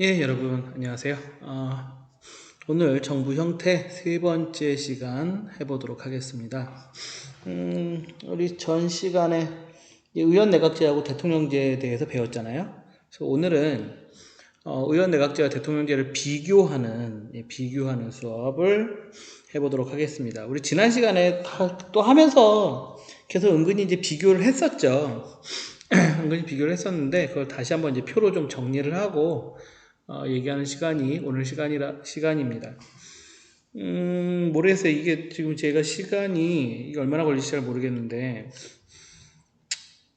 예, 여러분, 안녕하세요. 오늘 정부 형태 세 번째 시간 해보도록 하겠습니다. 우리 전 시간에 의원내각제하고 대통령제에 대해서 배웠잖아요. 그래서 오늘은 의원내각제와 대통령제를 비교하는 수업을 해보도록 하겠습니다. 우리 지난 시간에 또 하면서 계속 은근히 이제 비교를 했었죠. 은근히 비교를 했었는데 그걸 다시 한번 이제 표로 좀 정리를 하고 얘기하는 시간이 오늘 시간입니다. 모르겠어요. 이게 지금 제가 시간이 이게 얼마나 걸릴지 잘 모르겠는데,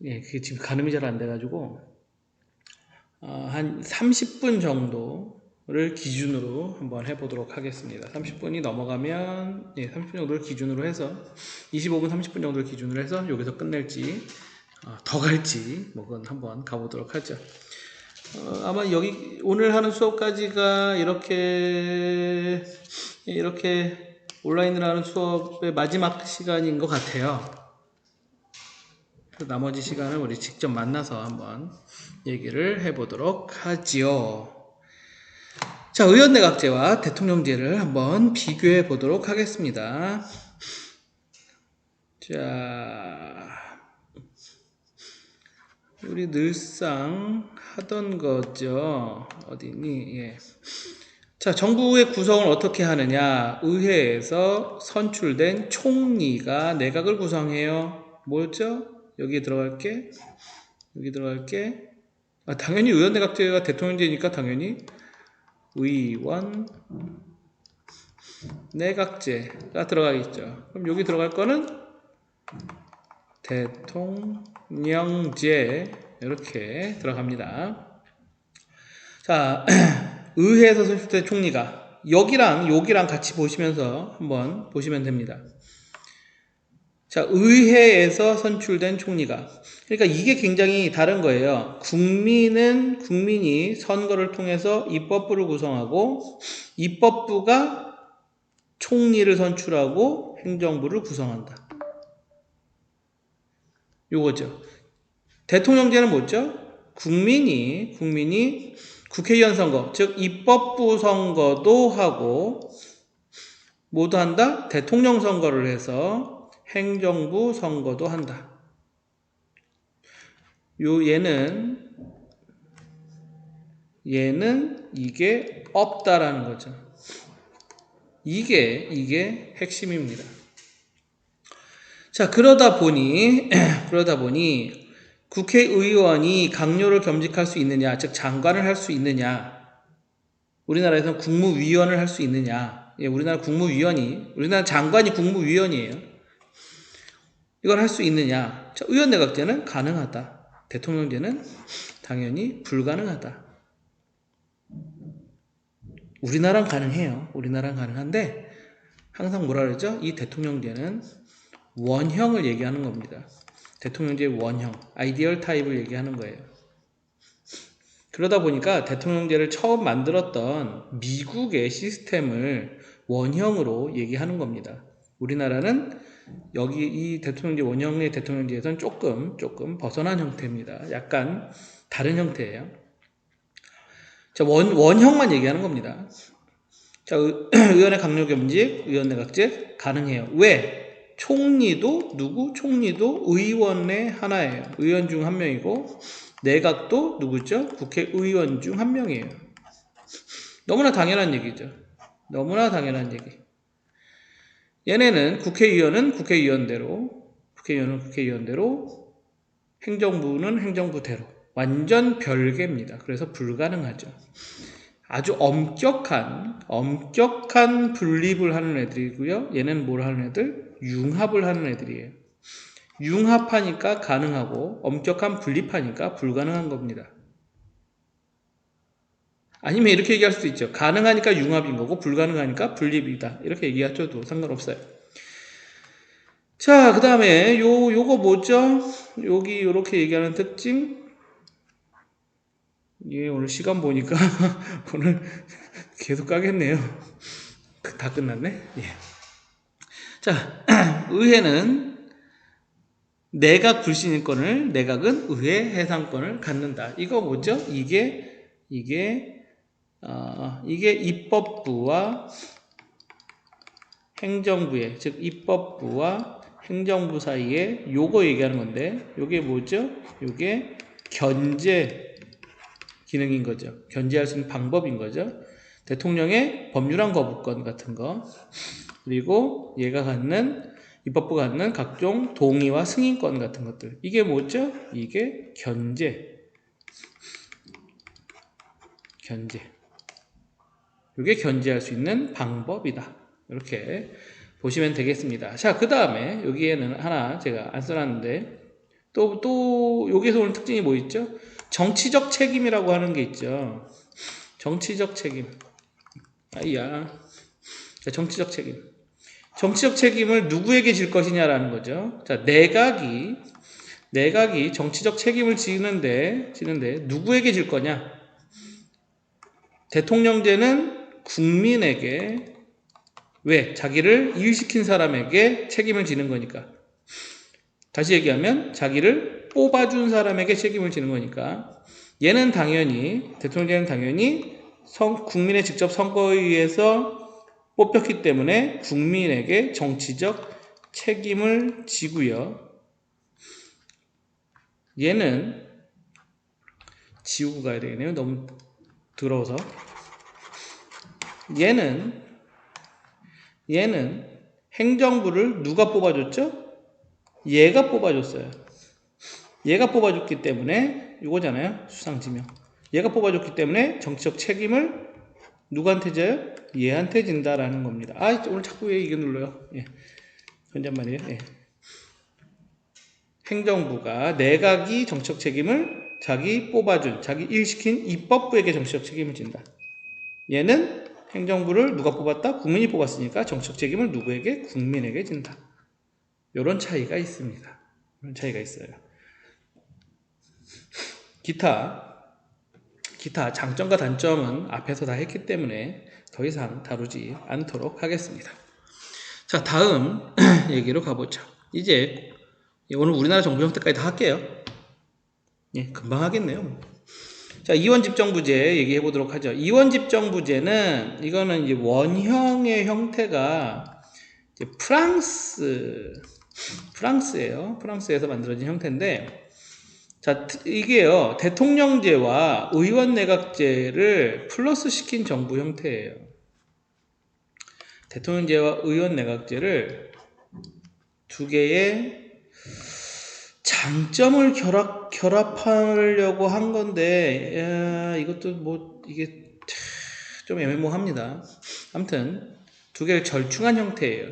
예, 그게 지금 가늠이 잘 안 돼가지고, 한 30분 정도를 기준으로 한번 해보도록 하겠습니다. 30분이 넘어가면, 예, 30분 정도를 기준으로 해서, 25분, 30분 정도를 기준으로 해서 여기서 끝낼지, 더 갈지, 뭐 그건 한번 가보도록 하죠. 아마 여기 오늘 하는 수업까지가 이렇게 온라인으로 하는 수업의 마지막 시간인 것 같아요. 나머지 시간은 우리 직접 만나서 한번 얘기를 해보도록 하지요. 자, 의원내각제와 대통령제를 한번 비교해 보도록 하겠습니다. 자, 우리 늘상 하던 거죠. 어디니? 예. 자, 정부의 구성을 어떻게 하느냐? 의회에서 선출된 총리가 내각을 구성해요. 뭐였죠? 여기 들어갈게. 당연히 의원내각제가 대통령제니까 당연히 의원 내각제가 들어가겠죠. 그럼 여기 들어갈 거는 대통령제 이렇게 들어갑니다. 자, 의회에서 선출된 총리가 여기랑 같이 보시면서 한번 보시면 됩니다. 자, 의회에서 선출된 총리가, 그러니까 이게 굉장히 다른 거예요. 국민이 선거를 통해서 입법부를 구성하고 입법부가 총리를 선출하고 행정부를 구성한다. 요거죠. 대통령제는 뭐죠? 국민이 국회의원 선거, 즉 입법부 선거도 하고 모두 한다? 대통령 선거를 해서 행정부 선거도 한다. 얘는 이게 없다라는 거죠. 이게 핵심입니다. 자, 그러다 보니 국회의원이 강요를 겸직할 수 있느냐, 즉 장관을 할 수 있느냐, 우리나라에서는 국무위원을 할 수 있느냐, 예, 우리나라 장관이 국무위원이에요. 이걸 할 수 있느냐? 자, 의원내각제는 가능하다. 대통령제는 당연히 불가능하다. 우리나라는 가능해요. 우리나라는 가능한데 항상 뭐라 그러죠? 이 대통령제는 원형을 얘기하는 겁니다. 대통령제의 원형, 아이디얼 타입을 얘기하는 거예요. 그러다 보니까 대통령제를 처음 만들었던 미국의 시스템을 원형으로 얘기하는 겁니다. 우리나라는 여기 이 대통령제 원형의 대통령제에서는 조금 벗어난 형태입니다. 약간 다른 형태예요. 자, 원형만 얘기하는 겁니다. 자, 의원의 강요 겸직, 의원내각제 가능해요. 왜? 총리도 의원의 하나예요. 의원 중 한 명이고 내각도 누구죠? 국회의원 중 한 명이에요. 너무나 당연한 얘기죠. 너무나 당연한 얘기. 얘네는 국회의원은 국회의원대로, 행정부는 행정부대로 완전 별개입니다. 그래서 불가능하죠. 아주 엄격한 분립을 하는 애들이고요. 얘는 뭘 하는 애들? 융합을 하는 애들이에요. 융합하니까 가능하고 엄격한 분립하니까 불가능한 겁니다. 아니면 이렇게 얘기할 수도 있죠. 가능하니까 융합인 거고 불가능하니까 분립이다. 이렇게 얘기하셔도 상관없어요. 자, 그 다음에 요거 뭐죠? 여기 요렇게 얘기하는 특징. 예, 오늘 시간 보니까 오늘 계속 까겠네요. 다 끝났네. 예. 자, 의회는 내각 불신임권을, 내각은 의회 해상권을 갖는다. 이거 뭐죠? 이게 이게 입법부와 행정부의, 즉 입법부와 행정부 사이에 요거 얘기하는 건데, 요게 뭐죠? 요게 견제 기능인 거죠. 견제할 수 있는 방법인 거죠. 대통령의 법률안 거부권 같은 거, 그리고 얘가 갖는, 입법부가 갖는 각종 동의와 승인권 같은 것들. 이게 뭐죠? 이게 견제. 이게 견제할 수 있는 방법이다. 이렇게 보시면 되겠습니다. 자, 그 다음에 여기에는 하나 제가 안 써놨는데, 또 여기서 오는 특징이 뭐 있죠? 정치적 책임이라고 하는 게 있죠. 정치적 책임. 정치적 책임. 정치적 책임을 누구에게 질 것이냐라는 거죠. 자, 내각이 정치적 책임을 지는데 누구에게 질 거냐? 대통령제는 국민에게, 왜? 자기를 이유시킨 사람에게 책임을 지는 거니까. 다시 얘기하면 자기를 뽑아준 사람에게 책임을 지는 거니까. 얘는 당연히, 대통령제는 당연히 국민의 직접 선거에 의해서 뽑혔기 때문에 국민에게 정치적 책임을 지고요. 얘는 지우고 가야 되겠네요. 너무 더러워서. 얘는 행정부를 누가 뽑아줬죠? 얘가 뽑아줬어요. 얘가 뽑아줬기 때문에 이거잖아요. 수상지명. 얘가 뽑아줬기 때문에 정치적 책임을 누구한테 져요? 얘한테 진다라는 겁니다. 오늘 자꾸 왜 이게 눌러요? 혼잣말이에요. 행정부가, 내각이 정치적 책임을 자기 뽑아준, 자기 일시킨 입법부에게 정치적 책임을 진다. 얘는 행정부를 누가 뽑았다? 국민이 뽑았으니까 정치적 책임을 누구에게? 국민에게 진다. 이런 차이가 있습니다. 이런 차이가 있어요. 기타 장점과 단점은 앞에서 다 했기 때문에 더 이상 다루지 않도록 하겠습니다. 자, 다음 얘기로 가보죠. 이제 오늘 우리나라 정부 형태까지 다 할게요. 금방 하겠네요. 자, 이원집정부제 얘기해 보도록 하죠. 이원집정부제는, 이거는 이제 원형의 형태가 이제 프랑스예요. 프랑스에서 만들어진 형태인데, 자, 이게요, 대통령제와 의원내각제를 플러스 시킨 정부 형태예요. 대통령제와 의원내각제를 두 개의 장점을 결합하려고 한 건데, 이것도 이게 좀 애매모호합니다. 아무튼 두 개를 절충한 형태예요.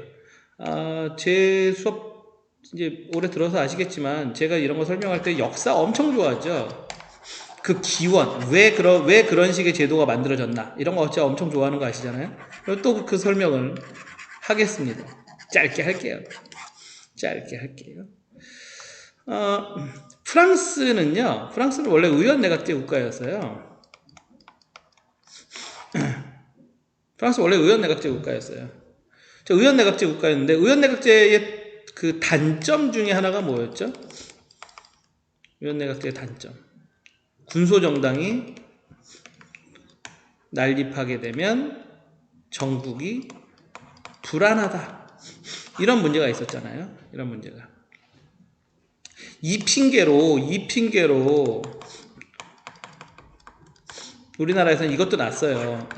제 수업 이제 오래 들어서 아시겠지만, 제가 이런 거 설명할 때 역사 엄청 좋아하죠. 그 기원, 왜 그런 식의 제도가 만들어졌나, 이런 거 진짜 엄청 좋아하는 거 아시잖아요. 또 그 설명을 하겠습니다. 짧게 할게요. 프랑스는 원래 의원내각제 국가였어요. 의원내각제 국가였는데, 의원내각제의 그 단점 중에 하나가 뭐였죠? 의원내각제의 단점. 군소정당이 난립하게 되면 정국이 불안하다. 이런 문제가 있었잖아요. 이런 문제가. 이 핑계로 우리나라에서는 이것도 났어요.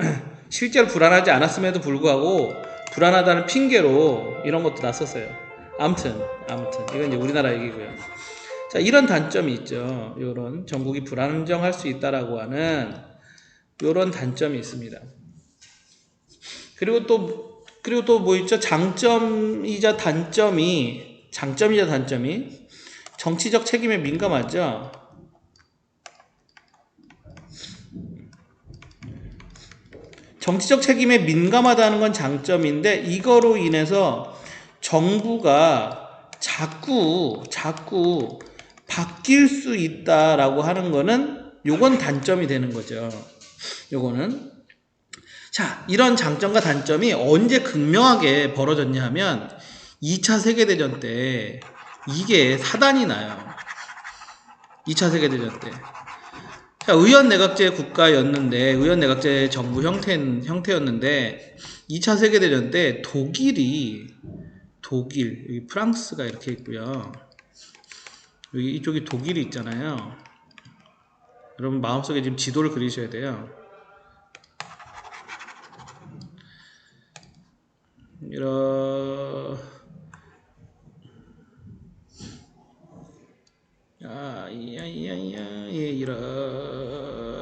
실제로 불안하지 않았음에도 불구하고 불안하다는 핑계로 이런 것도 났었어요. 아무튼 이건 이제 우리나라 얘기고요. 자, 이런 단점이 있죠. 이런 정국이 불안정할 수 있다라고 하는 이런 단점이 있습니다. 그리고 또 뭐 있죠? 장점이자 단점이 정치적 책임에 민감하죠. 정치적 책임에 민감하다는 건 장점인데, 이거로 인해서 정부가 자꾸 바뀔 수 있다라고 하는 거는, 요건 단점이 되는 거죠. 요거는. 자, 이런 장점과 단점이 언제 극명하게 벌어졌냐 하면 2차 세계대전 때 이게 사단이 나요. 2차 세계대전 때. 자, 의연내각제 국가였는데, 의연내각제 정부 형태였는데, 2차 세계대전 때 독일, 여기 프랑스가 이렇게 있고요. 여기 이쪽이 독일이 있잖아요. 여러분 마음속에 지금 지도를 그리셔야 돼요.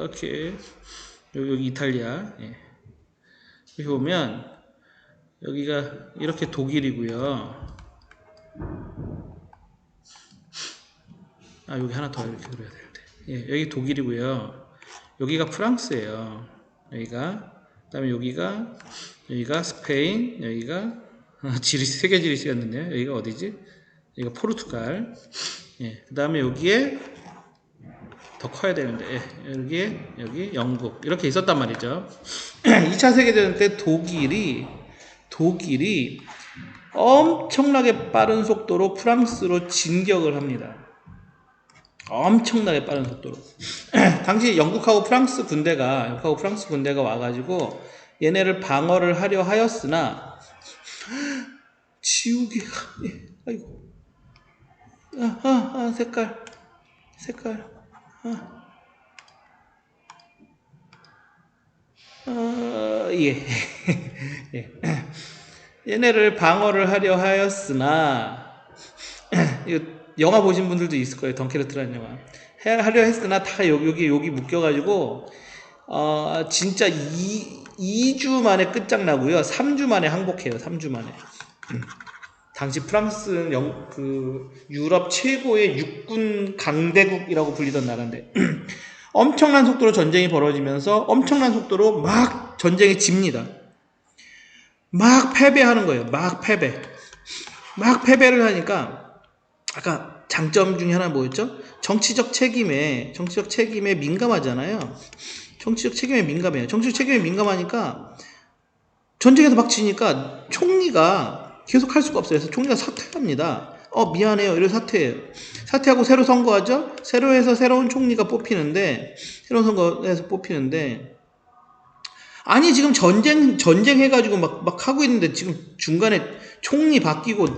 이렇게 여기 이탈리아. 예. 여기 보면 여기가 이렇게 독일이고요. 여기 하나 더 이렇게 그려야 되는데. 예, 여기 독일이고요. 여기가 프랑스예요. 그다음에 여기가 스페인, 여기가 세계 지리시였는데요. 여기가 어디지? 여기가 포르투갈. 예, 그다음에 여기에 더 커야 되는데, 예, 여기 영국 이렇게 있었단 말이죠. 2차 세계대전 때 독일이 엄청나게 빠른 속도로 프랑스로 진격을 합니다. 엄청나게 빠른 속도로. 당시 영국하고 프랑스 군대가 와가지고 얘네를 방어를 하려 하였으나 지우개가 아이고 색깔 예. 예. 얘네를 방어를 하려 하였으나 이거 영화 보신 분들도 있을 거예요. 덩케르트라는 영화. 하려 했으나 다 여기 묶여가지고 진짜 2주 만에 끝장나고요. 3주 만에 항복해요. 3주 만에. 당시 프랑스는 유럽 최고의 육군 강대국이라고 불리던 나라인데 엄청난 속도로 전쟁이 벌어지면서 엄청난 속도로 막 전쟁에 집니다. 막 패배하는 거예요. 막 패배를 하니까 아까 장점 중에 하나 뭐였죠? 정치적 책임에 민감하잖아요. 정치적 책임에 민감하니까 전쟁에서 막 지니까 총리가 계속 할 수가 없어요. 그래서 총리가 사퇴합니다. 미안해요. 이래서 사퇴해요. 사퇴하고 새로 선거하죠? 새로운 총리가 뽑히는데, 아니, 지금 전쟁 해가지고 막 하고 있는데, 지금 중간에 총리 바뀌고,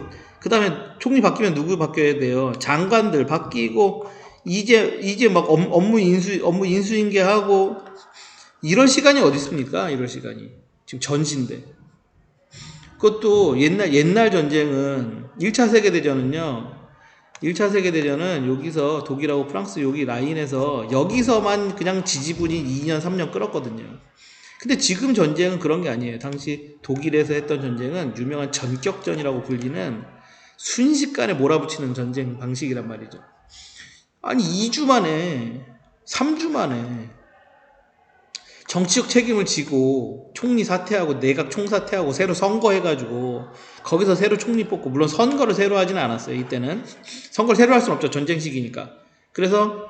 그 다음에 총리 바뀌면 누구 바뀌어야 돼요? 장관들 바뀌고, 이제 막 업무 인수인계하고, 이럴 시간이 어디 있습니까? 이럴 시간이. 지금 전시인데. 그것도 옛날 전쟁은 1차 세계대전은 여기서 독일하고 프랑스 여기 라인에서 여기서만 그냥 지지분이 2년 3년 끌었거든요. 근데 지금 전쟁은 그런 게 아니에요. 당시 독일에서 했던 전쟁은 유명한 전격전이라고 불리는 순식간에 몰아붙이는 전쟁 방식이란 말이죠. 아니 2주 만에 3주 만에 정치적 책임을 지고 총리 사퇴하고 내각 총사퇴하고 새로 선거해가지고 거기서 새로 총리 뽑고, 물론 선거를 새로 하지는 않았어요. 이때는 선거를 새로 할 수는 없죠. 전쟁 시기니까. 그래서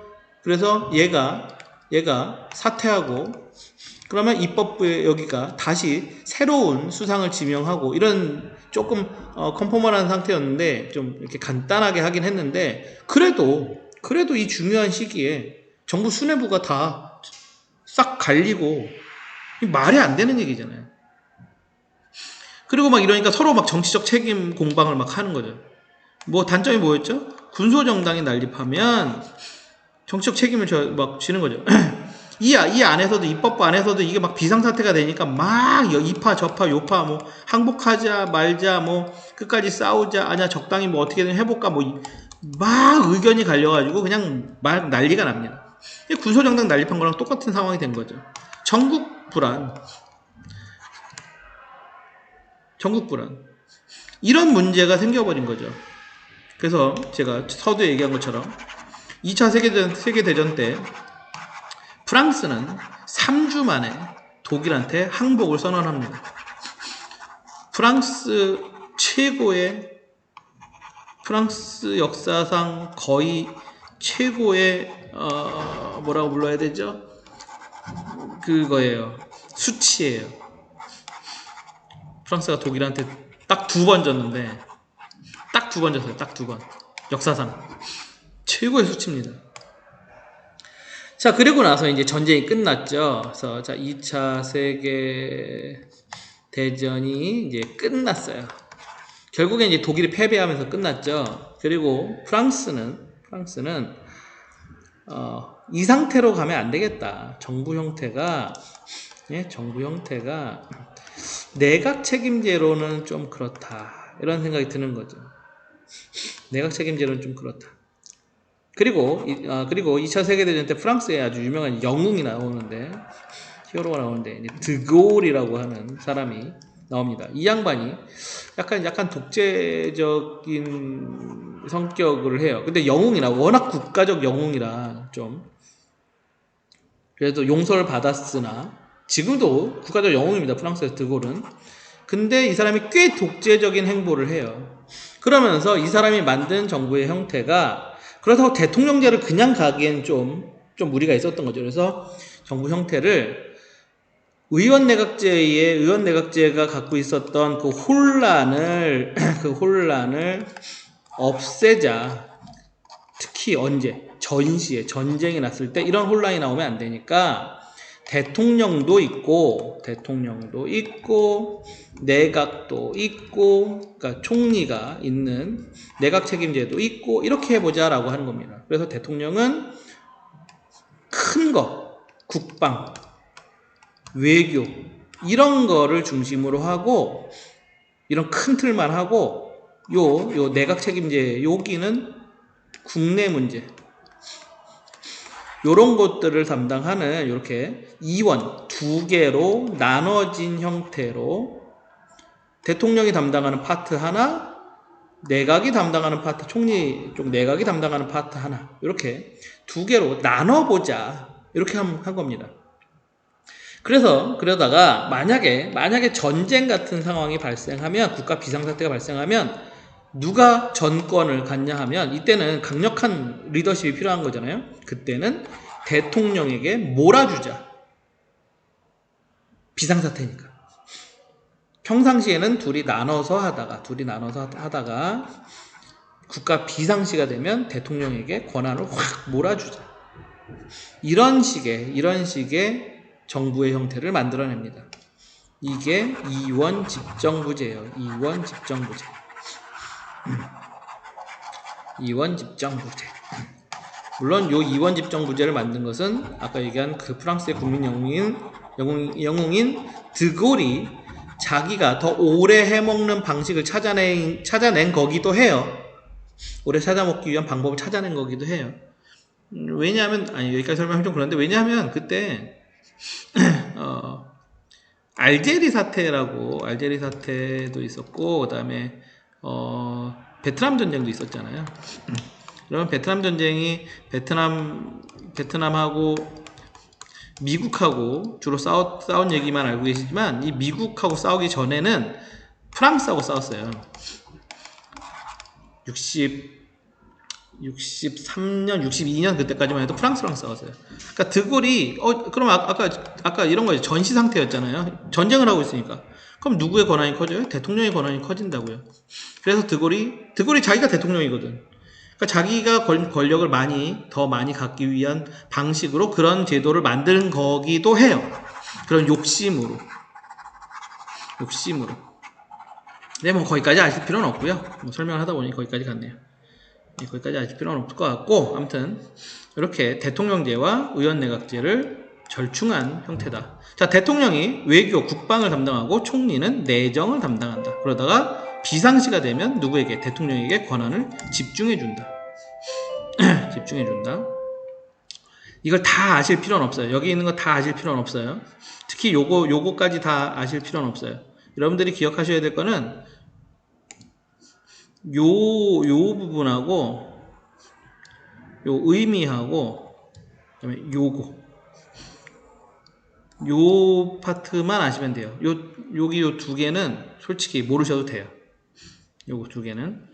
얘가 사퇴하고, 그러면 입법부에 여기가 다시 새로운 수상을 지명하고, 이런 조금 컨포멀한 상태였는데 좀 이렇게 간단하게 하긴 했는데, 그래도 이 중요한 시기에 정부 수뇌부가 다 싹 갈리고, 말이 안 되는 얘기잖아요. 그리고 막 이러니까 서로 막 정치적 책임 공방을 막 하는 거죠. 뭐 단점이 뭐였죠? 군소정당이 난립하면 정치적 책임을 막 지는 거죠. 이 안에서도, 입법부 안에서도 이게 막 비상사태가 되니까 막 이파 저파 요파 뭐 항복하자 말자 뭐 끝까지 싸우자 아니야 적당히 뭐 어떻게든 해볼까 뭐 막 의견이 갈려가지고 그냥 막 난리가 납니다. 군소정당 난립한 거랑 똑같은 상황이 된 거죠. 전국 불안. 이런 문제가 생겨버린 거죠. 그래서 제가 서두에 얘기한 것처럼 2차 세계대전 때 프랑스는 3주 만에 독일한테 항복을 선언합니다. 프랑스 역사상 거의 최고의 뭐라고 불러야 되죠? 그거예요. 수치예요. 프랑스가 독일한테 딱 2번 졌는데, 딱 2번 졌어요. 딱 2번. 역사상 최고의 수치입니다. 자, 그리고 나서 이제 전쟁이 끝났죠. 그래서 자, 2차 세계 대전이 이제 끝났어요. 결국에 이제 독일이 패배하면서 끝났죠. 그리고 프랑스는 이 상태로 가면 안 되겠다. 정부 형태가 내각 책임제로는 좀 그렇다. 이런 생각이 드는 거죠. 내각 책임제로는 좀 그렇다. 그리고 2차 세계대전 때 프랑스에 아주 유명한 영웅이 나오는데, 히어로가 나오는데, 드골이라고 하는 사람이 나옵니다. 이 양반이 약간 독재적인 성격을 해요. 근데 영웅이라, 워낙 국가적 영웅이라 좀, 그래도 용서를 받았으나, 지금도 국가적 영웅입니다. 프랑스에서 드골은. 근데 이 사람이 꽤 독재적인 행보를 해요. 그러면서 이 사람이 만든 정부의 형태가, 그렇다고 대통령제를 그냥 가기엔 좀 무리가 있었던 거죠. 그래서 정부 형태를 의원 내각제가 갖고 있었던 그 혼란을 없애자. 특히 언제? 전시에, 전쟁이 났을 때 이런 혼란이 나오면 안 되니까 대통령도 있고 내각도 있고, 그러니까 총리가 있는 내각 책임제도 있고, 이렇게 해보자라고 하는 겁니다. 그래서 대통령은 큰 거, 국방, 외교, 이런 거를 중심으로 하고, 이런 큰 틀만 하고, 요 내각 책임제, 여기는 국내 문제, 요런 것들을 담당하는, 이렇게 이원 두 개로 나눠진 형태로 대통령이 담당하는 파트 하나, 내각이 담당하는 파트, 총리 쪽 내각이 담당하는 파트 하나, 이렇게 두 개로 나눠보자, 이렇게 한 겁니다. 그러다가 만약에 전쟁 같은 상황이 발생하면, 국가 비상사태가 발생하면 누가 전권을 갖냐 하면, 이때는 강력한 리더십이 필요한 거잖아요. 그때는 대통령에게 몰아주자. 비상사태니까. 평상시에는 둘이 나눠서 하다가 국가 비상시가 되면 대통령에게 권한을 확 몰아주자. 이런 식의 정부의 형태를 만들어냅니다. 이게 이원 집정부제예요. 이원 집정부제. 물론 요 이원 집정부제를 만든 것은 아까 얘기한 그 프랑스의 국민 영웅인 드골이 자기가 더 오래 해먹는 방식을 찾아낸 거기도 해요. 오래 찾아먹기 위한 방법을 찾아낸 거기도 해요. 왜냐하면, 여기까지 설명하면 좀 그런데, 왜냐하면 그때 알제리 사태도 있었고, 그 다음에 베트남 전쟁도 있었잖아요. 그러면 베트남 전쟁이 베트남하고 미국하고 주로 싸운 얘기만 알고 계시지만, 이 미국하고 싸우기 전에는 프랑스하고 싸웠어요. 63년, 62년 그때까지만 해도 프랑스랑 싸웠어요. 그러니까 드골이 그럼 아까 이런 거죠. 전시 상태였잖아요. 전쟁을 하고 있으니까. 그럼 누구의 권한이 커져요? 대통령의 권한이 커진다고요. 그래서 드골이 자기가 대통령이거든. 그러니까 자기가 권력을 더 많이 갖기 위한 방식으로 그런 제도를 만드는 거기도 해요. 그런 욕심으로. 근데 뭐 거기까지 아실 필요는 없고요. 설명을 하다 보니 거기까지 갔네요. 거기까지 아실 필요는 없을 것 같고, 아무튼 이렇게 대통령제와 의원내각제를 절충한 형태다. 자, 대통령이 외교, 국방을 담당하고 총리는 내정을 담당한다. 그러다가 비상시가 되면 누구에게? 대통령에게 권한을 집중해준다. 이걸 다 아실 필요는 없어요. 여기 있는 거 다 아실 필요는 없어요. 특히 요거까지 다 아실 필요는 없어요. 여러분들이 기억하셔야 될 거는 요 부분하고 요 의미하고 그다음에 요 파트만 아시면 돼요. 여기 요 두 개는 솔직히 모르셔도 돼요. 요거 두 개는.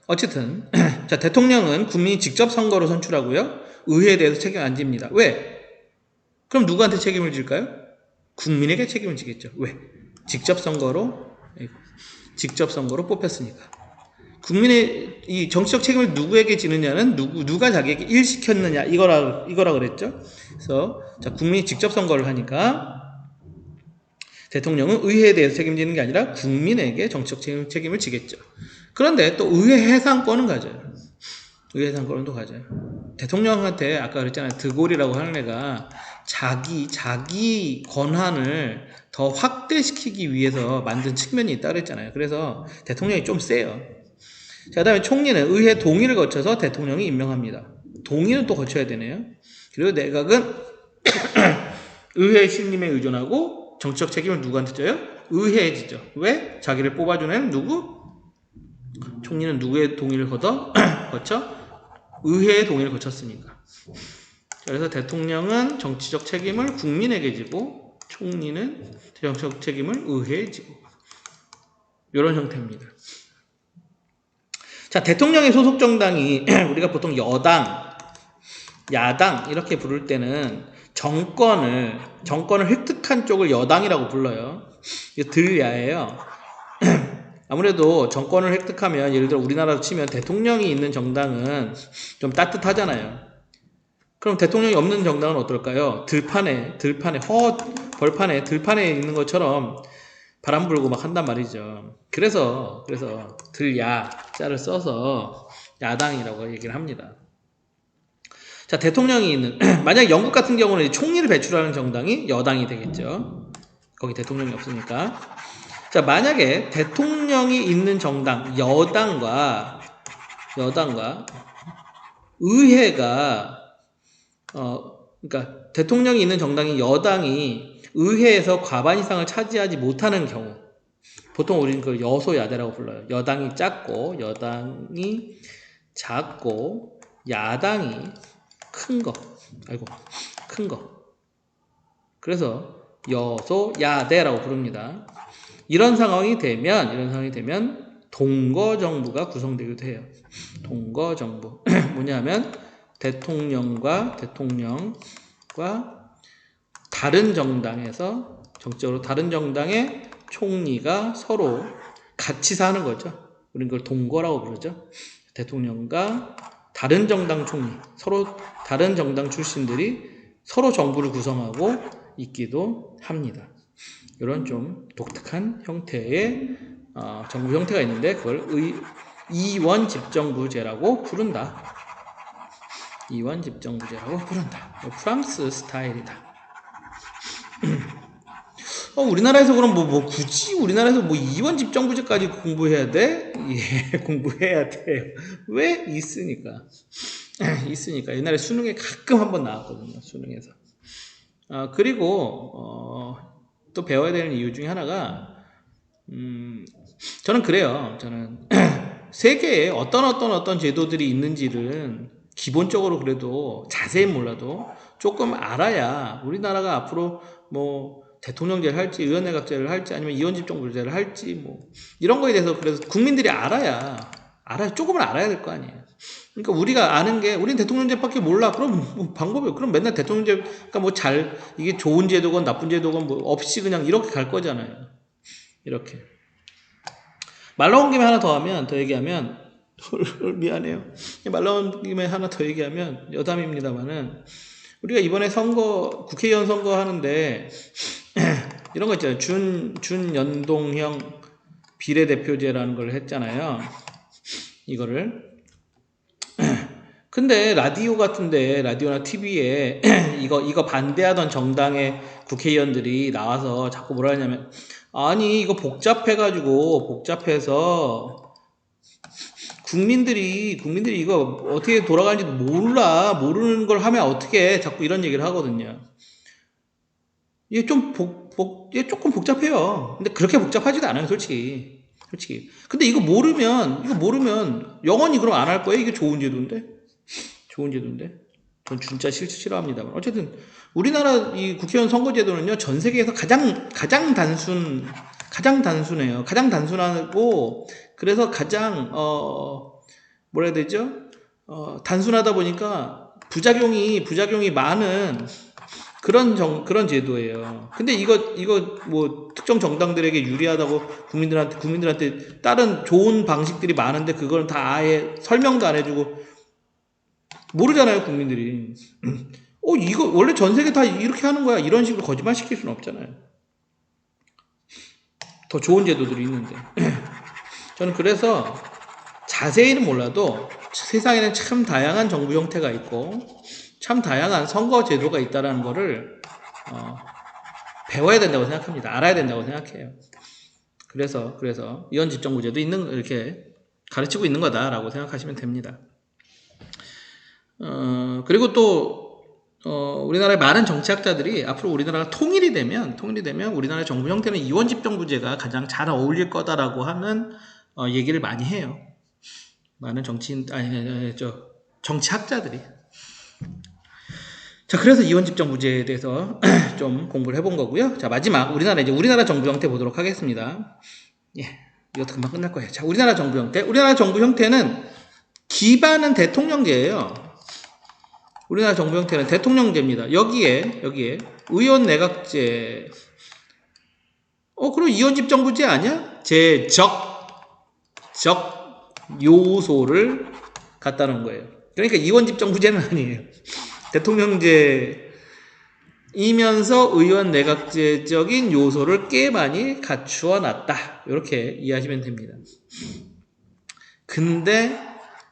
어쨌든 자, 대통령은 국민이 직접 선거로 선출하고요. 의회에 대해서 책임 안 집니다. 왜? 그럼 누구한테 책임을 질까요? 국민에게 책임을 지겠죠. 왜? 직접 선거로 뽑혔으니까. 국민의 이 정치적 책임을 누구에게 지느냐는 누가 자기에게 일시켰느냐 이거라 그랬죠. 그래서 자, 국민이 직접 선거를 하니까 대통령은 의회에 대해서 책임지는 게 아니라 국민에게 정치적 책임을 지겠죠. 그런데 또 의회 해상권은 가져요. 의회 해상권은 또 가져요. 대통령한테 아까 그랬잖아요. 드골이라고 하는 애가 자기 권한을 더 확대시키기 위해서 만든 측면이 있다 그랬잖아요. 그래서 대통령이 좀 세요. 자, 그 다음에 총리는 의회 동의를 거쳐서 대통령이 임명합니다. 동의는 또 거쳐야 되네요. 그리고 내각은 의회 신임에 의존하고 정치적 책임을 누구한테 져요? 의회에 지죠. 왜? 자기를 뽑아주는 애는 누구? 총리는 누구의 동의를 거쳐? 의회의 동의를 거쳤으니까. 그래서 대통령은 정치적 책임을 국민에게 지고 총리는 정치적 책임을 의회에 지고 이런 형태입니다. 자, 대통령의 소속 정당이 우리가 보통 여당, 야당 이렇게 부를 때는 정권을 획득한 쪽을 여당이라고 불러요. 이거 들야예요. 아무래도 정권을 획득하면 예를 들어 우리나라로 치면 대통령이 있는 정당은 좀 따뜻하잖아요. 그럼 대통령이 없는 정당은 어떨까요? 벌판에 들판에 있는 것처럼 바람 불고 막 한단 말이죠. 그래서 들야자를 써서 야당이라고 얘기를 합니다. 자, 대통령이 있는 만약 영국 같은 경우는 총리를 배출하는 정당이 여당이 되겠죠. 거기 대통령이 없으니까. 자, 만약에 대통령이 있는 정당 여당과 의회가 그러니까 대통령이 있는 정당이 여당이 의회에서 과반 이상을 차지하지 못하는 경우, 보통 우리는 그걸 여소야대라고 불러요. 여당이 작고 야당이 큰 거. 그래서 여소야대라고 부릅니다. 이런 상황이 되면 동거정부가 구성되기도 해요. 동거정부. 뭐냐면 대통령과 다른 정당에서 정치적으로 다른 정당의 총리가 서로 같이 사는 거죠. 우리는 그걸 동거라고 부르죠. 대통령과 다른 정당 총리, 서로 다른 정당 출신들이 서로 정부를 구성하고 있기도 합니다. 이런 좀 독특한 형태의 정부 형태가 있는데 그걸 이원집정부제라고 부른다. 이원집정부제라고 부른다. 프랑스 스타일이다. 우리나라에서 그럼 굳이 우리나라에서 이원집정부제까지 공부해야 돼? 예, 공부해야 돼요. 왜? 있으니까. 옛날에 수능에 가끔 한번 나왔거든요. 수능에서. 그리고 또 배워야 되는 이유 중에 하나가 저는 그래요. 저는 세계에 어떤 제도들이 있는지를 기본적으로 그래도 자세히 몰라도 조금 알아야 우리나라가 앞으로 대통령제를 할지 의원내각제를 할지 아니면 이원집정부제를 할지 이런 거에 대해서 그래서 국민들이 조금은 알아야 될 거 아니에요. 그러니까 우리가 아는 게 우린 대통령제밖에 몰라. 그럼 방법이 그럼 맨날 대통령제 그러니까 이게 좋은 제도건 나쁜 제도건 없이 그냥 이렇게 갈 거잖아요. 이렇게 말 나온 김에 하나 더 얘기하면 미안해요. 말 나온 김에 하나 더 얘기하면 여담입니다만은 우리가 이번에 국회의원 선거 하는데 이런 거 있잖아요. 준연동형 비례대표제라는 걸 했잖아요. 이거를. 근데 라디오나 TV에 이거 반대하던 정당의 국회의원들이 나와서 자꾸 뭐라 하냐면 아니 이거 복잡해서 국민들이 이거 어떻게 돌아가는지도 모르는 걸 하면 어떻게 자꾸 이런 얘기를 하거든요. 이게 조금 복잡해요. 근데 그렇게 복잡하지도 않아요, 솔직히. 근데 이거 모르면 영원히 그럼 안 할 거예요. 이게 좋은 제도인데. 전 진짜 싫어합니다만. 어쨌든 우리나라 이 국회의원 선거제도는요, 전 세계에서 가장 단순해요. 가장 단순하고 그래서 가장 뭐라 해야 되죠? 단순하다 보니까 부작용이 많은 그런 제도예요. 근데 이거 뭐 특정 정당들에게 유리하다고 국민들한테 다른 좋은 방식들이 많은데 그걸 다 아예 설명도 안 해주고 모르잖아요, 국민들이. 이거 원래 전 세계 다 이렇게 하는 거야. 이런 식으로 거짓말 시킬 수는 없잖아요. 더 좋은 제도들이 있는데. 저는 그래서 자세히는 몰라도 세상에는 참 다양한 정부 형태가 있고 참 다양한 선거 제도가 있다는 거를 배워야 된다고 생각합니다. 알아야 된다고 생각해요. 그래서 이원 집정부제도 이렇게 가르치고 있는 거다라고 생각하시면 됩니다. 그리고 또 우리나라의 많은 정치학자들이 앞으로 우리나라가 통일이 되면 우리나라의 정부 형태는 이원 집정부제가 가장 잘 어울릴 거다라고 하는 얘기를 많이 해요. 많은 정치학자들이. 자, 그래서 이원 집정부제에 대해서 좀 공부를 해본 거고요. 자, 마지막 우리나라 정부 형태 보도록 하겠습니다. 예, 이것도 금방 끝날 거예요. 자, 우리나라 정부 형태는 기반은 대통령제예요. 우리나라 정부 형태는 대통령제입니다. 여기에 의원 내각제. 그럼 이원 집정부제 아니야? 적 요소를 갖다 놓은 거예요. 그러니까 이원 집정부제는 아니에요. 대통령제이면서 의원 내각제적인 요소를 꽤 많이 갖추어 놨다. 이렇게 이해하시면 됩니다. 근데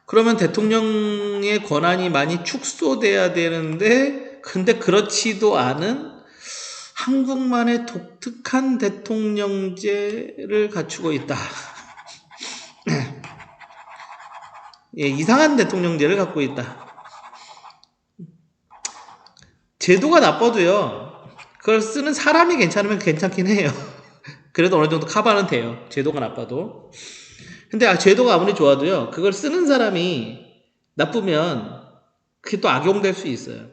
그러면 대통령의 권한이 많이 축소돼야 되는데 근데 그렇지도 않은 한국만의 독특한 대통령제를 갖추고 있다. 예, 이상한 대통령제를 갖고 있다. 제도가 나빠도요, 그걸 쓰는 사람이 괜찮으면 괜찮긴 해요. 그래도 어느 정도 커버는 돼요. 제도가 나빠도. 근데 제도가 아무리 좋아도요, 그걸 쓰는 사람이 나쁘면 그게 또 악용될 수 있어요.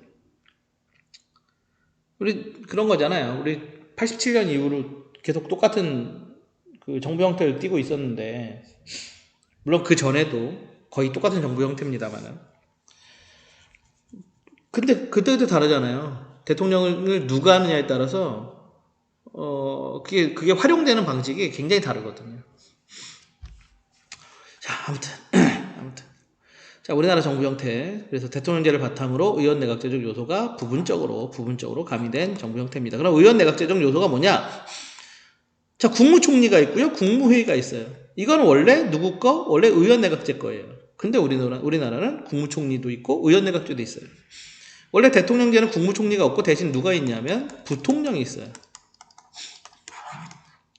우리 그런 거잖아요. 우리 87년 이후로 계속 똑같은 그 정부 형태를 띠고 있었는데, 물론 그 전에도 거의 똑같은 정부 형태입니다만은. 근데 그때도 다르잖아요. 대통령을 누가 하느냐에 따라서 그게 활용되는 방식이 굉장히 다르거든요. 자, 아무튼 자, 우리나라 정부 형태. 그래서 대통령제를 바탕으로 의원 내각제적 요소가 부분적으로 가미된 정부 형태입니다. 그럼 의원 내각제적 요소가 뭐냐? 자, 국무총리가 있고요. 국무회의가 있어요. 이건 원래 누구 거? 원래 의원 내각제 거예요. 근데 우리나라는 국무총리도 있고 의원 내각제도 있어요. 원래 대통령제는 국무총리가 없고 대신 누가 있냐면 부통령이 있어요.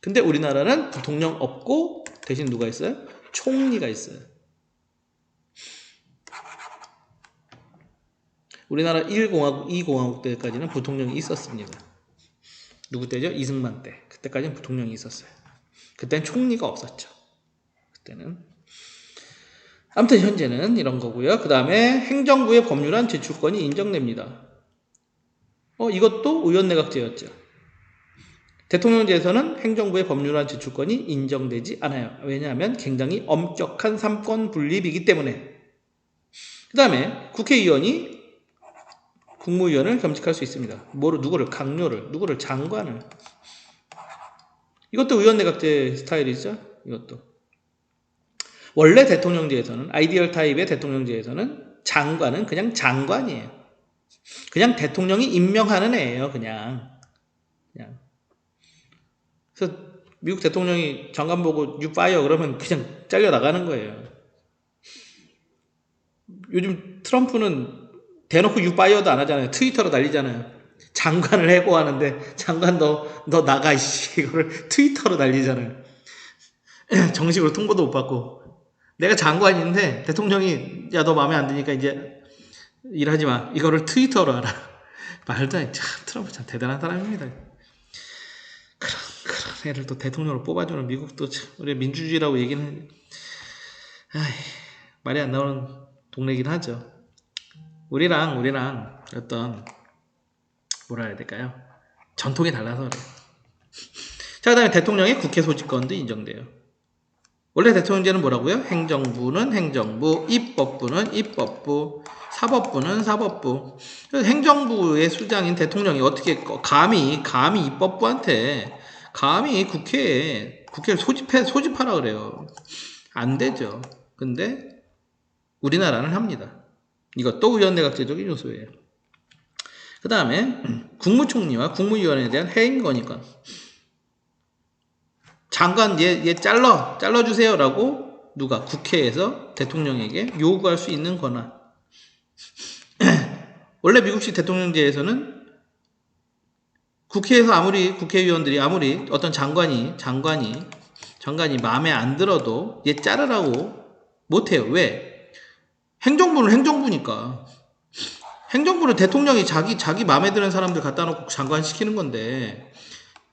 근데 우리나라는 부통령 없고 대신 누가 있어요? 총리가 있어요. 우리나라 1공화국, 2공화국 때까지는 부통령이 있었습니다. 누구 때죠? 이승만 때. 그때까지는 부통령이 있었어요. 그때는 총리가 없었죠. 그때는. 아무튼 현재는 이런 거고요. 그 다음에 행정부의 법률안 제출권이 인정됩니다. 이것도 의원 내각제였죠. 대통령제에서는 행정부의 법률안 제출권이 인정되지 않아요. 왜냐하면 굉장히 엄격한 삼권 분립이기 때문에. 그 다음에 국회의원이 국무위원을 겸직할 수 있습니다. 누구를? 강요를. 누구를? 장관을. 이것도 의원 내각제 스타일이죠. 이것도. 원래 대통령제에서는, 아이디얼 타입의 대통령제에서는 장관은 그냥 장관이에요. 그냥 대통령이 임명하는 애예요. 그냥. 그래서 미국 대통령이 장관 보고 you fire 그러면 그냥 잘려 나가는 거예요. 요즘 트럼프는 대놓고 you fire도 안 하잖아요. 트위터로 날리잖아요. 장관을 해고하는데 장관 너 나가 이씨 이거를 트위터로 날리잖아요. 정식으로 통보도 못 받고. 내가 장관인데 대통령이 야 너 마음에 안 드니까 이제 일하지 마. 이거를 트위터로 하라. 말도 안 돼. 트럼프 참 대단한 사람입니다. 그런 애를 또 대통령으로 뽑아주는 미국도 참 우리 민주주의라고 얘기는 말이 안 나오는 동네긴 하죠. 우리랑 어떤 뭐라 해야 될까요? 전통이 달라서 그래요. 자, 그 다음에 대통령의 국회 소집권도 인정돼요. 원래 대통령제는 뭐라고요? 행정부는 행정부, 입법부는 입법부, 사법부는 사법부. 그래서 행정부의 수장인 대통령이 어떻게 감히 입법부한테 감히 국회를 소집하라 그래요. 안 되죠. 근데 우리나라는 합니다. 이것도 의원내각제적인 요소예요. 그 다음에 국무총리와 국무위원에 대한 해임건의권. 장관 얘 잘라주세요 라고 누가 국회에서 대통령에게 요구할 수 있는 권한. 원래 미국식 대통령제에서는 국회에서 국회의원들이 아무리 어떤 장관이 마음에 안 들어도 얘 자르라고 못해요. 왜? 행정부는 행정부니까. 행정부는 대통령이 자기 마음에 드는 사람들 갖다 놓고 장관 시키는 건데,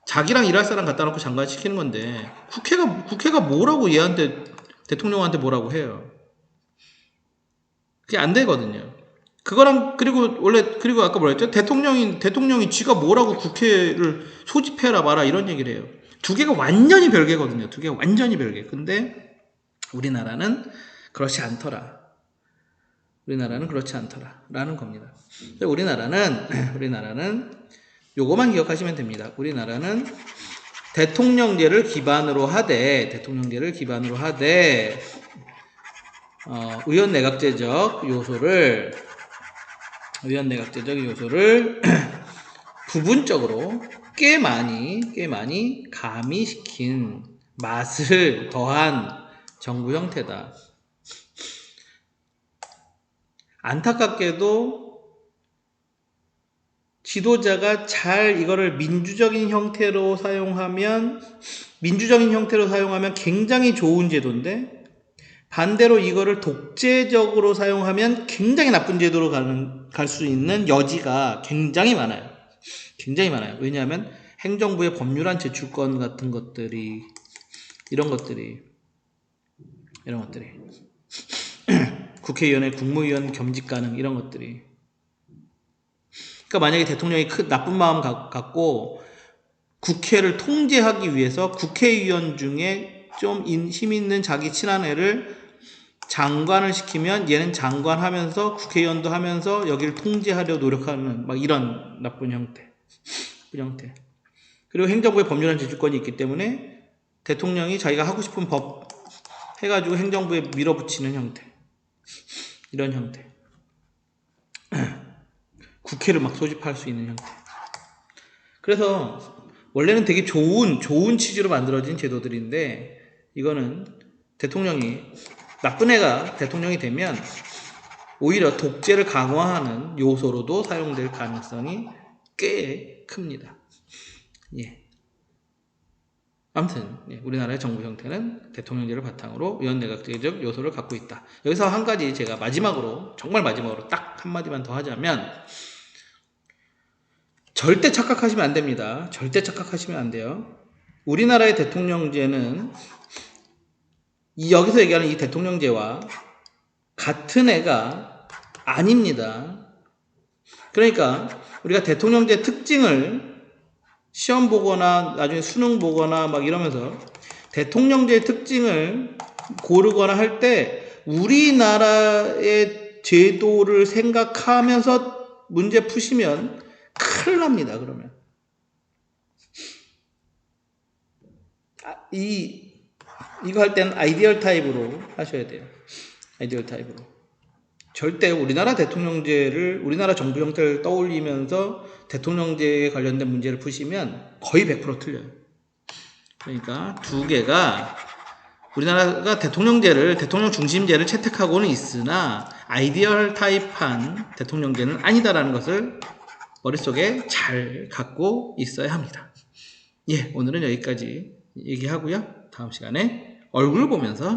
자기랑 일할 사람 갖다 놓고 장관 시키는 건데, 국회가 뭐라고 얘한테, 대통령한테 뭐라고 해요. 그게 안 되거든요. 그리고 아까 뭐라 했죠? 대통령이 지가 뭐라고 국회를 소집해라 마라 이런 얘기를 해요. 두 개가 완전히 별개거든요. 두 개가 완전히 별개. 근데 우리나라는 그렇지 않더라. 라는 겁니다. 우리나라는 요거만 기억하시면 됩니다. 우리나라는 대통령제를 기반으로 하되 의원 내각제적 요소를 부분적으로 꽤 많이 가미시킨 맛을 더한 정부 형태다. 안타깝게도 지도자가 잘 이거를 민주적인 형태로 사용하면 굉장히 좋은 제도인데, 반대로 이거를 독재적으로 사용하면 굉장히 나쁜 제도로 갈 수 있는 여지가 굉장히 많아요. 왜냐하면 행정부의 법률안 제출권 같은 것들이 이런 것들이 국회의원의 국무위원 겸직 가능 이런 것들이. 그러니까 만약에 대통령이 나쁜 마음 갖고 국회를 통제하기 위해서 국회의원 중에 좀 힘 있는 자기 친한 애를 장관을 시키면 얘는 장관하면서 국회의원도 하면서 여기를 통제하려 노력하는 막 이런 나쁜 형태. 그리고 행정부의 법률안 제출권이 있기 때문에 대통령이 자기가 하고 싶은 법 해가지고 행정부에 밀어붙이는 형태. 이런 형태. 국회를 막 소집할 수 있는 형태. 그래서 원래는 되게 좋은 취지로 만들어진 제도들인데, 이거는 나쁜 애가 대통령이 되면 오히려 독재를 강화하는 요소로도 사용될 가능성이 꽤 큽니다. 아무튼 우리나라의 정부 형태는 대통령제를 바탕으로 의원내각제적 요소를 갖고 있다. 여기서 한 가지 제가 정말 마지막으로 딱 한마디만 더 하자면, 절대 착각하시면 안 됩니다. 안 돼요. 우리나라의 대통령제는 여기서 얘기하는 이 대통령제와 같은 애가 아닙니다. 그러니까 우리가 대통령제 특징을 시험 보거나 나중에 수능 보거나 막 이러면서 대통령제의 특징을 고르거나 할 때 우리나라의 제도를 생각하면서 문제 푸시면 큰일 납니다. 그러면 이거 할 때는 아이디얼 타입으로 하셔야 돼요. 절대 우리나라 정부 형태를 떠올리면서 대통령제에 관련된 문제를 푸시면 거의 100% 틀려요. 그러니까 두 개가, 우리나라가 대통령 중심제를 채택하고는 있으나 아이디얼 타입한 대통령제는 아니다라는 것을 머릿속에 잘 갖고 있어야 합니다. 오늘은 여기까지 얘기하고요. 다음 시간에 얼굴 보면서